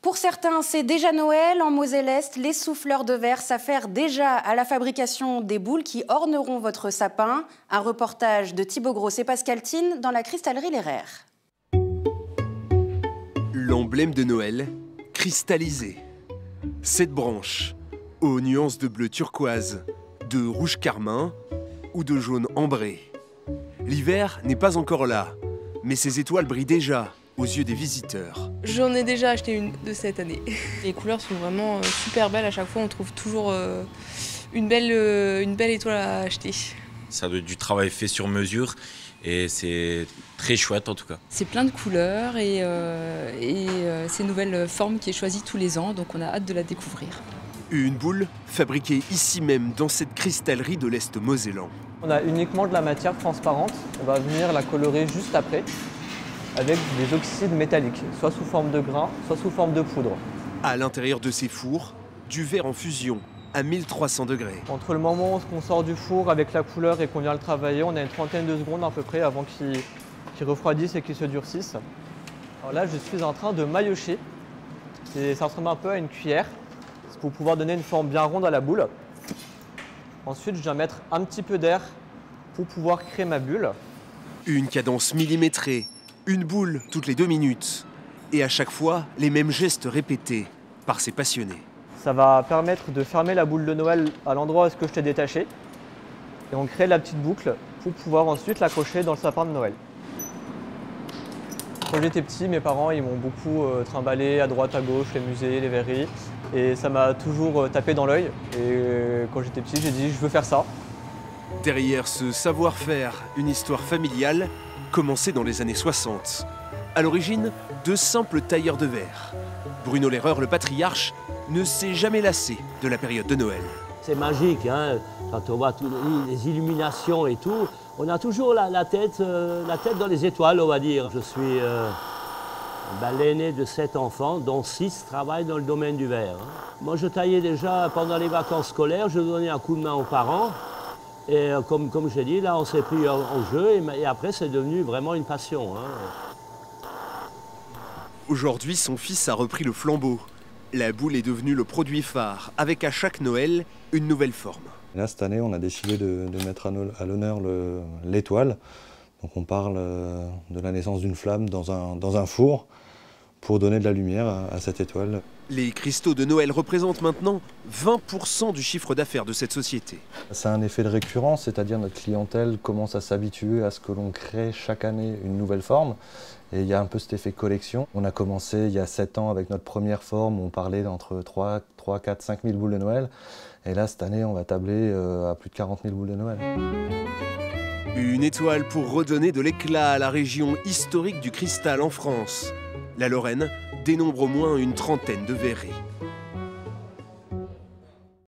Pour certains, c'est déjà Noël. En Moselle-Est, les souffleurs de verre s'affairent déjà à la fabrication des boules qui orneront votre sapin. Un reportage de Thibaut Gross et Pascal Thine dans la cristallerie L'Herrère. L'emblème de Noël, cristallisé. 7 branches, aux nuances de bleu turquoise, de rouge carmin ou de jaune ambré. L'hiver n'est pas encore là, mais ces étoiles brillent déjà aux yeux des visiteurs. J'en ai déjà acheté une de cette année. Les couleurs sont vraiment super belles. À chaque fois, on trouve toujours une belle étoile à acheter. Ça doit être du travail fait sur mesure et c'est très chouette en tout cas. C'est plein de couleurs et c'est une nouvelle forme qui est choisie tous les ans, donc on a hâte de la découvrir. Une boule fabriquée ici même dans cette cristallerie de l'Est mosellan. On a uniquement de la matière transparente. On va venir la colorer juste après avec des oxydes métalliques, soit sous forme de grains, soit sous forme de poudre. À l'intérieur de ces fours, du verre en fusion à 1300 degrés. Entre le moment où on sort du four avec la couleur et qu'on vient le travailler, on a une trentaine de secondes à peu près avant qu'il refroidisse et qu'il se durcisse. Alors là, je suis en train de maillotcher. Ça ressemble un peu à une cuillère. C'est pour pouvoir donner une forme bien ronde à la boule. Ensuite, je viens mettre un petit peu d'air pour pouvoir créer ma bulle. Une cadence millimétrée, une boule toutes les 2 minutes. Et à chaque fois, les mêmes gestes répétés par ces passionnés. Ça va permettre de fermer la boule de Noël à l'endroit où je t'ai détaché. Et on crée la petite boucle pour pouvoir ensuite l'accrocher dans le sapin de Noël. Quand j'étais petit, mes parents ils m'ont beaucoup trimballé à droite, à gauche, les musées, les verreries. Et ça m'a toujours tapé dans l'œil. Et quand j'étais petit, j'ai dit je veux faire ça. Derrière ce savoir-faire, une histoire familiale commencée dans les années 60. À l'origine, de simples tailleurs de verre. Bruno L'Herreur, le patriarche, ne s'est jamais lassé de la période de Noël. C'est magique, hein, quand on voit toutes les illuminations et tout. On a toujours la tête dans les étoiles, on va dire. Je suis l'aîné de 7 enfants, dont 6 travaillent dans le domaine du verre. Moi, je taillais déjà pendant les vacances scolaires, je donnais un coup de main aux parents. Et comme je l'ai dit, là, on s'est pris en jeu et après, c'est devenu vraiment une passion. Hein. Aujourd'hui, son fils a repris le flambeau. La boule est devenue le produit phare, avec à chaque Noël, une nouvelle forme. Là, cette année, on a décidé de mettre à l'honneur l'étoile. Donc on parle de la naissance d'une flamme dans un four pour donner de la lumière à cette étoile. Les cristaux de Noël représentent maintenant 20% du chiffre d'affaires de cette société. C'est un effet de récurrence, c'est-à-dire notre clientèle commence à s'habituer à ce que l'on crée chaque année une nouvelle forme. Et il y a un peu cet effet collection. On a commencé il y a 7 ans avec notre première forme, on parlait d'entre 3, 4, 5 000 boules de Noël. Et là, cette année, on va tabler à plus de 40 000 boules de Noël. Une étoile pour redonner de l'éclat à la région historique du cristal en France. La Lorraine dénombre au moins une trentaine de verreries.